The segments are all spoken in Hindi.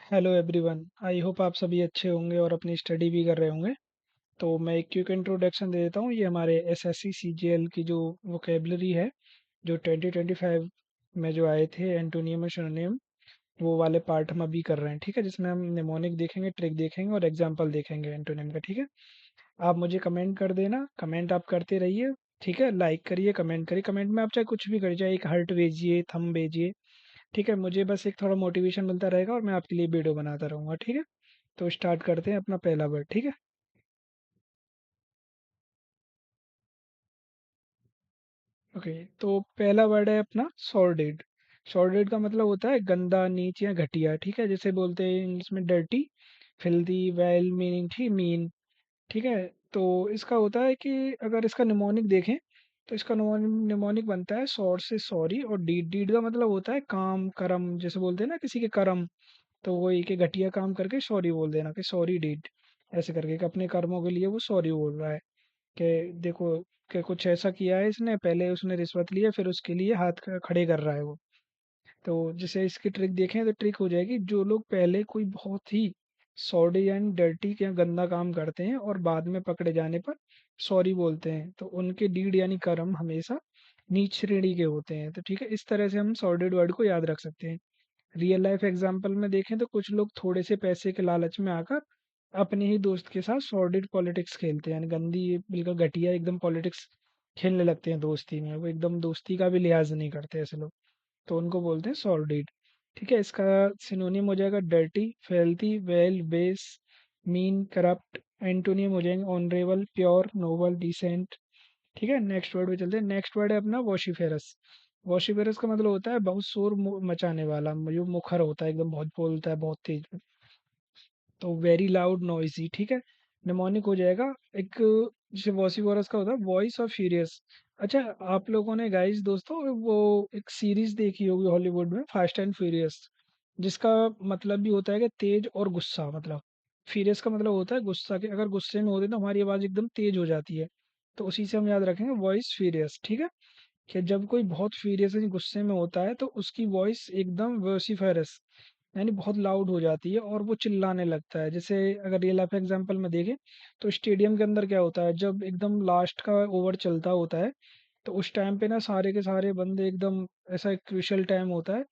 Hello everyone. आई होप आप सभी अच्छे होंगे और अपनी स्टडी भी कर रहे होंगे। तो मैं एक क्विक इंट्रोडक्शन दे देता हूँ। ये हमारे एसएससी सीजीएल की जो वोकेबलरी है, जो 2025 में जो आए थे एंटोनियम और सिनोनिम, वो वाले पार्ट हम अभी कर रहे हैं। ठीक है, जिसमें हम निमोनिक देखेंगे, ट्रिक देखेंगे और एग्जाम्पल देखेंगे एंटोनिम का। ठीक है, आप मुझे कमेंट कर देना, कमेंट आप करते रहिए। ठीक है, लाइक करिए, कमेंट करिए। कमेंट में आप चाहे कुछ भी करिए, चाहे एक हार्ट भेजिए, थंब भेजिए। ठीक है, मुझे बस एक थोड़ा मोटिवेशन मिलता रहेगा और मैं आपके लिए वीडियो बनाता रहूँगा। ठीक है, तो स्टार्ट करते हैं अपना पहला वर्ड। ठीक है। ओके, तो पहला वर्ड है अपना सॉर्डेड। सॉर्डेड का मतलब होता है गंदा, नीच या घटिया। ठीक है, जैसे बोलते हैं इंग्लिश में डर्टी, फिल्दी, वेल मीनिंग थी मीन। ठीक है, तो इसका होता है कि अगर इसका निमोनिक देखें तो इसका निमोनिक बनता है सॉर से सॉरी, और डीड। डीड का मतलब होता है काम, कर्म। जैसे बोलते हैं ना किसी के कर्म, तो वही कि घटिया काम करके सॉरी बोल देना कि सॉरी डीड, ऐसे करके कि अपने कर्मों के लिए वो सॉरी बोल रहा है। कि देखो कि कुछ ऐसा किया है इसने, पहले उसने रिश्वत लिया, फिर उसके लिए हाथ खड़े कर रहा है वो। तो जैसे इसकी ट्रिक देखें तो ट्रिक हो जाएगी, जो लोग पहले कोई बहुत ही सॉर्डी एंड डर्टी या गंदा काम करते हैं और बाद में पकड़े जाने पर सॉरी बोलते हैं, तो उनके डीड यानी कर्म हमेशा नीच श्रेणी के होते हैं। तो ठीक है, इस तरह से हम सॉर्डेड वर्ड को याद रख सकते हैं। रियल लाइफ एग्जाम्पल में देखें तो कुछ लोग थोड़े से पैसे के लालच में आकर अपने ही दोस्त के साथ सॉर्डिड पॉलिटिक्स खेलते हैं, यानी गंदी, बिल्कुल घटिया एकदम पॉलिटिक्स खेलने लगते हैं दोस्ती में। वो एकदम दोस्ती का भी लिहाज नहीं करते ऐसे लोग, तो उनको बोलते हैं सॉर्डिड। ठीक है, इसका सिनोनिम हो जाएगा dirty, filthy, vile, base, mean, corrupt. Antonym हो जाएंगे ऑनरेबल, प्योर, नोबल, डिसेंट। ठीक है, नेक्स्ट वर्ड पे चलते हैं। नेक्स्ट वर्ड है अपना वॉशीफेरस। वॉशीफेरस का मतलब होता है बहुत शोर मचाने वाला, जो मुखर होता है, एकदम बहुत बोलता है, बहुत तेज। तो वेरी लाउड, नॉइजी। ठीक है, निमोनिक हो जाएगा एक, जैसे वॉसीवरस का होता है वॉइस ऑफ फ्यूरियस। अच्छा, आप लोगों ने गाइस दोस्तों वो एक सीरीज देखी होगी हॉलीवुड में, फास्ट एंड फ्यूरियस, जिसका मतलब भी होता है कि तेज और गुस्सा। मतलब फ्यूरियस का मतलब होता है गुस्सा, के अगर गुस्से में होते हैं तो हमारी आवाज एकदम तेज हो जाती है। तो उसी से हम याद रखेंगे वॉइस फ्यूरियस। ठीक है, कि जब कोई बहुत फ्यूरियस यानी गुस्से में होता है तो उसकी वॉइस एकदम वोसिफरस यानी बहुत लाउड हो जाती है और वो चिल्लाने लगता है। जैसे अगर रियल लाइफ एग्जांपल में देखें तो स्टेडियम के अंदर क्या होता है, जब एकदम लास्ट का ओवर चलता होता है तो उस टाइम पे ना सारे के सारे बंदे एकदम, ऐसा एक क्रूशियल टाइम होता है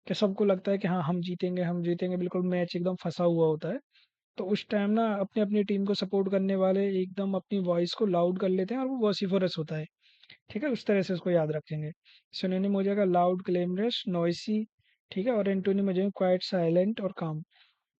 कि सबको लगता है कि हाँ हम जीतेंगे, हम जीतेंगे, बिल्कुल मैच एकदम फंसा हुआ होता है। तो उस टाइम ना अपनी अपनी टीम को सपोर्ट करने वाले एकदम अपनी वॉइस को लाउड कर लेते हैं और वो वॉसिफरस होता है। ठीक है, उस तरह से उसको याद रखेंगे। सिनोनिम हो जाएगा लाउड, ग्लैमरस, नॉइसी। ठीक है, और एंटोनिम हो जाएगा क्वाइट, साइलेंट और काम।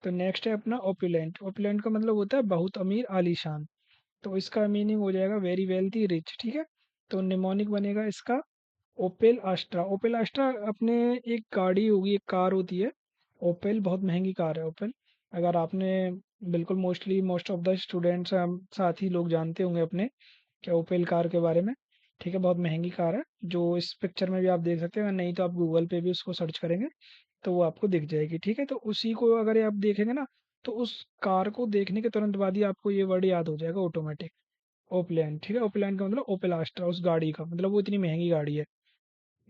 तो नेक्स्ट है अपना ओपुलेंट। ओपुलेंट का मतलब होता है बहुत अमीर, आलीशान। तो इसका मीनिंग हो जाएगा वेरी वेल्थी, रिच। ठीक है, तो निमोनिक बनेगा इसका ओपेल आस्ट्रा। ओपेल आस्ट्रा अपने एक गाड़ी होगी, एक कार होती है ओपेल, बहुत महंगी कार है ओपेल। अगर आपने, बिल्कुल mostly most of the students, हम साथी लोग जानते होंगे अपने क्या ओपेल कार के बारे में। ठीक है, बहुत महंगी कार है, जो इस पिक्चर में भी आप देख सकते हैं, नहीं तो आप गूगल पे भी उसको सर्च करेंगे तो वो आपको दिख जाएगी। ठीक है, तो उसी को अगर ये आप देखेंगे ना, तो उस कार को देखने के तुरंत बाद ही आपको ये वर्ड याद हो जाएगा ऑटोमेटिक, ओपलैंड। ठीक है, ओपलैंड का मतलब ओपेल आस्ट्रा, उस गाड़ी का मतलब वो इतनी महंगी गाड़ी है।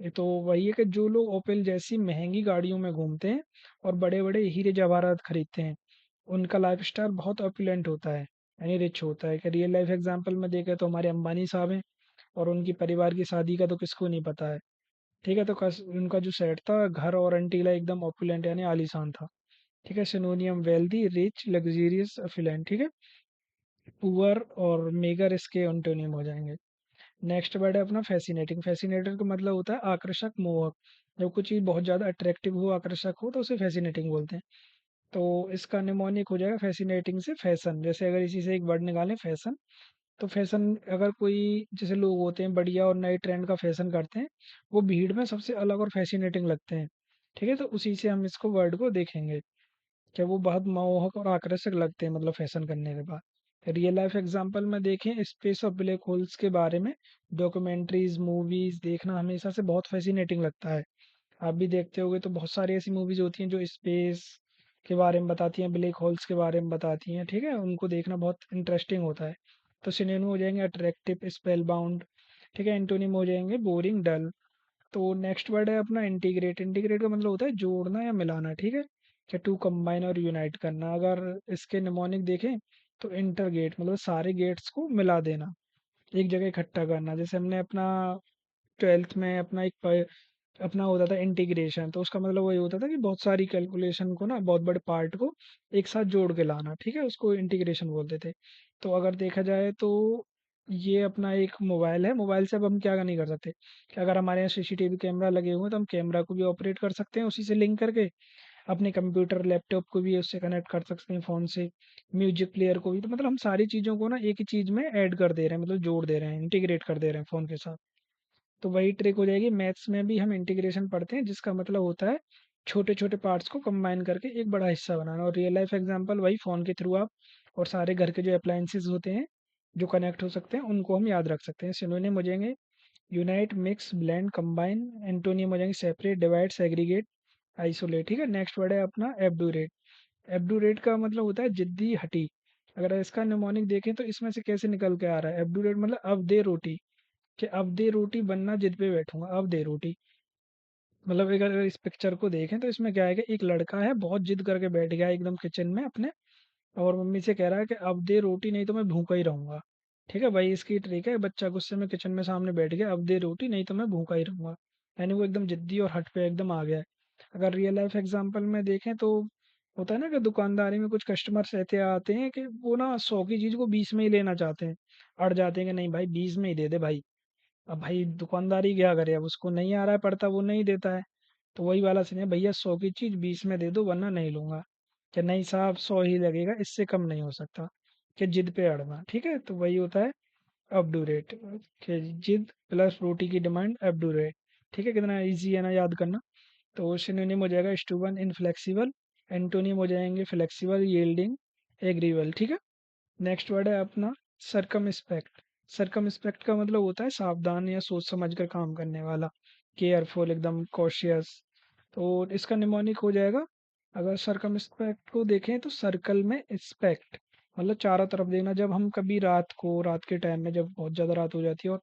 ये तो वही है कि जो लोग ओपेल जैसी महंगी गाड़ियों में घूमते हैं और बड़े बड़े हीरे जवाहरात खरीदते हैं, उनका लाइफस्टाइल बहुत ऑपुलेंट होता है, यानी रिच होता है। कि रियल लाइफ एग्जांपल में देखें तो हमारे अंबानी साहब हैं, और उनकी परिवार की शादी का तो किसको नहीं पता है। ठीक है, तो उनका जो सेट था, घर और अंटीला एकदम ऑपुलेंट यानी आलीशान था। ठीक है, सिनोनियम वेल्दी, रिच, लग्जरियस, अफिलेंट। ठीक है, पुअर और मेगर इसके ऑन्टोनियम हो जाएंगे। नेक्स्ट वर्ड है अपना फैसिनेटिंग। फैसिनेटर का मतलब होता है आकर्षक, मोहक। जब कुछ चीज़ बहुत ज़्यादा अट्रैक्टिव हो, आकर्षक हो, तो उसे फैसिनेटिंग बोलते हैं। तो इसका निमोनिक हो जाएगा फैसिनेटिंग से फैशन। जैसे अगर इसी से एक वर्ड निकालें फैशन, तो फैशन अगर कोई, जैसे लोग होते हैं बढ़िया और नए ट्रेंड का फैशन करते हैं, वो भीड़ में सबसे अलग और फैसिनेटिंग लगते हैं। ठीक है, तो उसी से हम इसको वर्ड को देखेंगे कि वो बहुत मोहक और आकर्षक लगते हैं, मतलब फैशन करने के बाद। रियल लाइफ एग्जांपल में देखें स्पेस और ब्लैक होल्स के बारे में, डॉक्यूमेंट्रीज, मूवीज देखना हमेशा से बहुत फैसिनेटिंग लगता है। आप भी देखते होगे तो बहुत सारी ऐसी मूवीज होती हैं जो स्पेस के बारे में बताती हैं, ब्लैक होल्स के बारे में बताती हैं। ठीक है, उनको देखना बहुत इंटरेस्टिंग होता है। तो सिनोनिम हो जाएंगे अट्रैक्टिव, स्पेल बाउंड। ठीक है, एंटोनिम हो जाएंगे बोरिंग, डल। तो नेक्स्ट वर्ड है अपना इंटीग्रेट। इंटीग्रेट का मतलब होता है जोड़ना या मिलाना। ठीक है, कि टू कंबाइन और यूनाइट करना। अगर इसके निमोनिक देखें तो इंटरगेट मतलब सारे गेट्स को मिला देना, एक जगह इकट्ठा करना। जैसे हमने अपना 12th में अपना अपना होता था इंटीग्रेशन, तो उसका मतलब वही होता था कि बहुत सारी कैलकुलेशन को ना, बहुत बड़े पार्ट को एक साथ जोड़ के लाना, ठीक है, उसको इंटीग्रेशन बोलते थे। तो अगर देखा जाए तो ये अपना एक मोबाइल है, मोबाइल से अब हम क्या नहीं कर सकते कि अगर हमारे यहाँ सीसीटीवी कैमरा लगे हुए हैं तो हम कैमरा को भी ऑपरेट कर सकते हैं उसी से लिंक करके, अपने कंप्यूटर लैपटॉप को भी उससे कनेक्ट कर सकते हैं फ़ोन से, म्यूजिक प्लेयर को भी। तो मतलब हम सारी चीज़ों को ना एक ही चीज़ में ऐड कर दे रहे हैं, मतलब जोड़ दे रहे हैं, इंटीग्रेट कर दे रहे हैं फ़ोन के साथ। तो वही ट्रिक हो जाएगी। मैथ्स में भी हम इंटीग्रेशन पढ़ते हैं, जिसका मतलब होता है छोटे छोटे पार्ट्स को कंबाइन करके एक बड़ा हिस्सा बनाना। और रियल लाइफ एग्जांपल वही फ़ोन के थ्रू आप और सारे घर के जो अप्लायंसेस होते हैं जो कनेक्ट हो सकते हैं उनको हम याद रख सकते हैं। सिनोनिम हो जाएंगे unite, mix, blend, combine. Antonym हो जाएंगे सेपरेट, डिवाइड, सेग्रीगेट, आइसोलेट। ठीक है, नेक्स्ट वर्ड है अपना एब्डूरेट। एब्डूरेट का मतलब होता है जिद्दी, हटी। अगर इसका निमोनिक देखें तो इसमें से कैसे निकल के आ रहा है एब्डूरेट, मतलब अब दे रोटी, कि अब दे रोटी बनना जिद पे बैठूंगा, अब दे रोटी। मतलब अगर इस पिक्चर को देखें तो इसमें क्या है कि एक लड़का है बहुत जिद करके बैठ गया है एकदम किचन में अपने, और मम्मी से कह रहा है कि अब दे रोटी नहीं तो मैं भूखा ही रहूंगा। ठीक है भाई, इसकी ट्रिक है, बच्चा गुस्से में किचन में सामने बैठ गया, अब दे रोटी नहीं तो मैं भूखा ही रहूंगा, यानी वो एकदम जिद्दी और हट पे एकदम आ गया है। अगर रियल लाइफ एग्जांपल में देखें तो होता है ना कि दुकानदारी में कुछ कस्टमर्स ऐसे आते हैं कि वो ना 100 की चीज को 20 में ही लेना चाहते हैं, अड़ जाते हैं कि नहीं भाई 20 में ही दे दे भाई। अब भाई दुकानदारी क्या करे, अब उसको नहीं आ रहा है पड़ता, वो नहीं देता है। तो वही वाला सीन है, भैया 100 की चीज 20 में दे दो वरना नहीं लूंगा। कि नहीं साहब 100 ही लगेगा, इससे कम नहीं हो सकता। कि जिद पे अड़ना, ठीक है, तो वही होता है अबडूरेट। कि जिद प्लस रोटी की डिमांड अबडूरेट। ठीक है, कितना इजी है ना याद करना। तो सिनोनिम हो जाएगा स्टूबन, इनफ्लेक्सिबल। एंटोनिम हो जाएंगे फ्लेक्सिबल, यील्डिंग, एग्रीबल। ठीक है, नेक्स्ट वर्ड है अपना सरकमस्पेक्ट। सरकमस्पेक्ट का मतलब होता है सावधान या सोच समझ कर काम करने वाला, केयरफुल, एकदम कॉशियस। तो इसका निमोनिक हो जाएगा, अगर सरकमस्पेक्ट को देखें तो सर्कल में स्पेक्ट, मतलब चारों तरफ देखना। जब हम कभी रात को, रात के टाइम में जब बहुत ज़्यादा रात हो जाती है और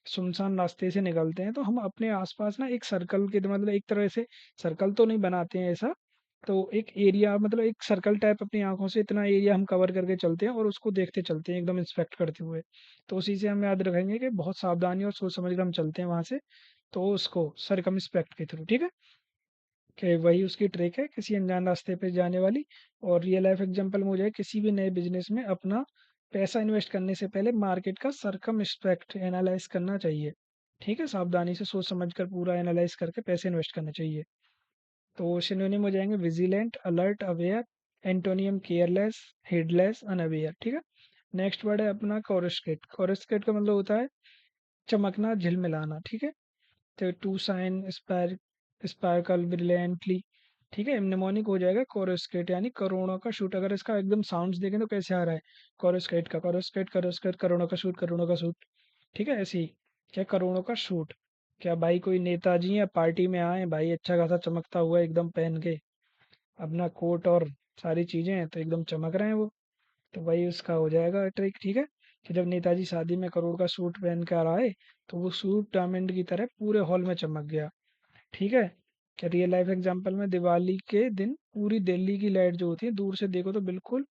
सुनसान रास्ते से निकलते हैं तो हम अपने आसपास ना एक सर्कल के, मतलब एक तरह से सर्कल तो नहीं बनाते हैं ऐसा, तो एक एरिया, मतलब एक सर्कल टाइप अपनी आंखों से इतना एरिया हम कवर करके चलते हैं और उसको देखते चलते हैं एकदम इंस्पेक्ट करते हुए। तो उसी से हम याद रखेंगे कि बहुत सावधानी और सोच समझ कर हम चलते हैं वहां से, तो उसको सरकम इंस्पेक्ट के थ्रू। ठीक है, कि वही उसकी ट्रिक है किसी अनजान रास्ते पे जाने वाली। और रियल लाइफ एग्जांपल में हो जाए किसी भी नए बिजनेस में अपना पैसा इन्वेस्ट करने से पहले मार्केट का सरकम इंस्पेक्ट एनालाइज करना चाहिए। ठीक है, सावधानी से सोच समझ कर पूरा एनालाइज करके पैसे इन्वेस्ट करना चाहिए। तो सिनोनिम हो जाएंगे vigilant, alert, aware. Antonym careless, headless, unaware. ठीक है, नेक्स्ट वर्ड है अपना कोरस्केट। कोरस्केट का मतलब होता है चमकना, झिलमिलाना। ठीक है, तो टू साइन, स्पार्कल, ब्रिलियंटली। ठीक है, निमोनिक हो जाएगा कोरस्केट, यानी करोड़ों का शूट। अगर इसका एकदम साउंड्स देखें तो कैसे आ रहा है, कोरस्केट का, कोरस्केट, कोरस्केट, करोड़ों का शूट, करोड़ों का शूट। ठीक है, ऐसे ही, क्या करोड़ों का शूट। क्या भाई कोई नेताजी या पार्टी में आए भाई अच्छा खासा चमकता हुआ एकदम पहन के अपना कोट और सारी चीजें हैं तो एकदम चमक रहे हैं वो। तो वही उसका हो जाएगा ट्रिक। ठीक है, कि जब नेताजी शादी में करोड़ का सूट पहन कर आए तो वो सूट डायमंड की तरह पूरे हॉल में चमक गया। ठीक है, कि रियल लाइफ एग्जांपल में दिवाली के दिन पूरी दिल्ली की लाइट जो होती है दूर से देखो तो बिल्कुल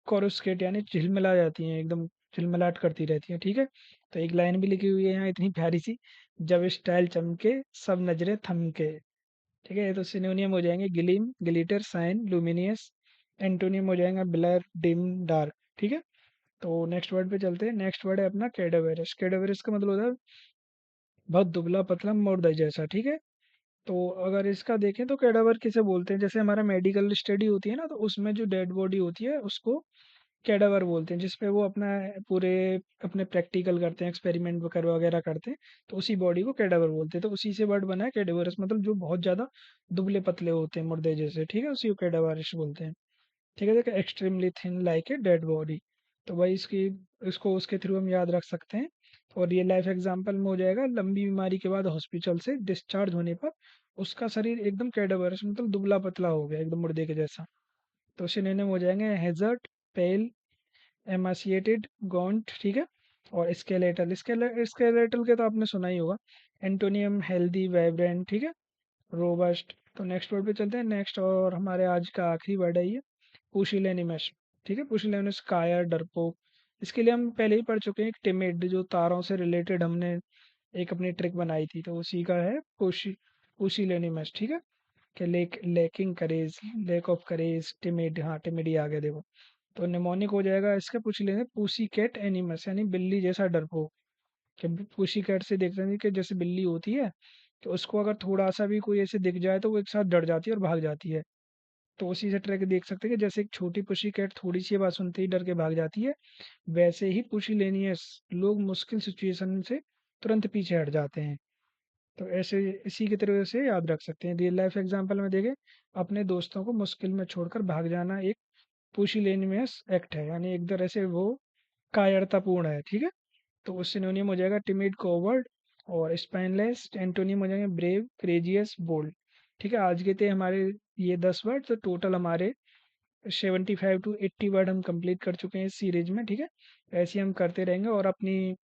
कोरुस्केट यानी झिलमिला जाती हैं, एकदम झिलमिलाट करती रहती हैं। ठीक है, तो एक लाइन भी लिखी हुई है यहाँ इतनी प्यारी सी, जब स्टाइल चमके सब नजरें थमके। ठीक है, ये तो सिनोनियम हो जाएंगे gleam, glitter, shine, luminous. Antonym हो जाएगा ब्लर, डिम, डार्क। ठीक है, तो नेक्स्ट वर्ड पे चलते हैं। नेक्स्ट वर्ड है अपना कैडावेरस। कैडावेरस का मतलब होता है बहुत दुबला पतला मुर्दा जैसा। ठीक है, तो अगर इसका देखें तो कैडावर किसे बोलते हैं, जैसे हमारा मेडिकल स्टडी होती है ना तो उसमें जो डेड बॉडी होती है उसको कैडावर बोलते हैं, जिसपे वो अपना पूरे अपने प्रैक्टिकल करते हैं, एक्सपेरिमेंट वगैरह वगैरह करते हैं, तो उसी बॉडी को कैडावर बोलते हैं। तो उसी से वर्ड बना है कैडावरस, मतलब जो बहुत ज्यादा दुबले पतले होते हैं मुर्दे जैसे। ठीक है, उसी को कैडावरस बोलते हैं। ठीक है, देखो extremely thin like a dead body. तो वही इसकी, इसको उसके थ्रू हम याद रख सकते हैं। और रियल लाइफ एग्जांपल में हो जाएगा लंबी बीमारी के बाद हॉस्पिटल से डिस्चार्ज होने पर उसका शरीर एकदम कैडावरस, मतलब दुबला पतला हो गया एकदम मुर्दे के जैसा। तो सिनोनिम हो जाएंगे हेजर्ट, पेल, एमासिएटेड, गॉन्ट। ठीक है, और स्केलेटल। स्केलेटल के तो आपने सुना ही होगा। Antonym healthy, vibrant. ठीक है, रोबस्ट। तो नेक्स्ट वर्ड पे चलते हैं। नेक्स्ट और हमारे आज का आखिरी वर्ड है ये पुशिलैनिमस। ठीक है, पुशिलैनिमस कायर, डरपोक। इसके लिए हम पहले ही पढ़ चुके हैं, एक टिमिड जो तारों से रिलेटेड हमने एक अपनी ट्रिक बनाई थी, तो उसी का है पुशिलैनिमस। ठीक है, कि lacking courage, lack of courage, timid. हाँ, टिमिड ही आ गया देखो। तो निमोनिक हो जाएगा इसका पूछ लेंगे पूसी कैट एनिमस, यानी बिल्ली जैसा डरपोक। कि पूसी कैट से देखते हैं कि जैसे बिल्ली होती है, तो उसको अगर थोड़ा सा भी कोई ऐसे दिख जाए तो वो एक साथ डर जाती है और भाग जाती है। तो उसी से ट्रैक देख सकते हैं कि जैसे एक छोटी पुशी कैट थोड़ी सी आवाज सुनते ही डर के भाग जाती है, वैसे ही पुशिलेनियस लोग मुश्किल सिचुएशन से तुरंत पीछे हट जाते हैं। तो ऐसे इसी की तरह से याद रख सकते हैं। रियल लाइफ एग्जांपल में देखें, अपने दोस्तों को मुश्किल में छोड़कर भाग जाना एक पुशिलेनियस एक्ट है, यानी एक तरह से वो कायरतापूर्ण है। ठीक है, तो उस सिनोनियम हो जाएगा टिमिड, कोवर्ड। और स्पाइनलेस एंटोनियम हो जाएंगे ब्रेव, करेजियस, बोल्ड। ठीक है, आज के थे हमारे ये 10 वर्ड। तो टोटल हमारे 75 to 80 वर्ड हम कंप्लीट कर चुके हैं इस सीरीज में। ठीक है, ऐसे ही हम करते रहेंगे। और अपनी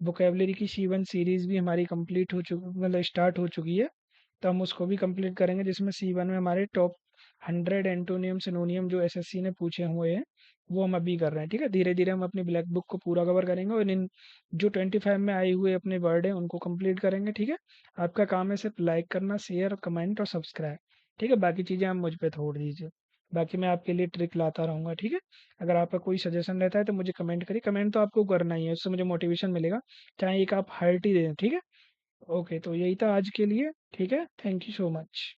वोकेबलरी की C1 सीरीज भी हमारी कंप्लीट हो चुकी, मतलब स्टार्ट हो चुकी है। तो हम उसको भी कंप्लीट करेंगे, जिसमें C1 में हमारे टॉप 100 एंटोनियम सिनोनियम जो SSC ने पूछे हुए हैं, वो हम अभी कर रहे हैं। ठीक है, धीरे धीरे हम अपनी ब्लैक बुक को पूरा कवर करेंगे और इन जो 25 में आए हुए अपने वर्ड हैं उनको कंप्लीट करेंगे। ठीक है, आपका काम है सिर्फ लाइक करना, शेयर, कमेंट और सब्सक्राइब। ठीक है, बाकी चीज़ें आप मुझ पे छोड़ दीजिए। बाकी मैं आपके लिए ट्रिक लाता रहूँगा। ठीक है, अगर आपका कोई सजेशन रहता है तो मुझे कमेंट करिए। कमेंट तो आपको करना ही है, उससे मुझे मोटिवेशन मिलेगा। चाहे एक आप हार्ट ही दे दें। ठीक है, ओके, तो यही था आज के लिए। ठीक है, थैंक यू सो मच।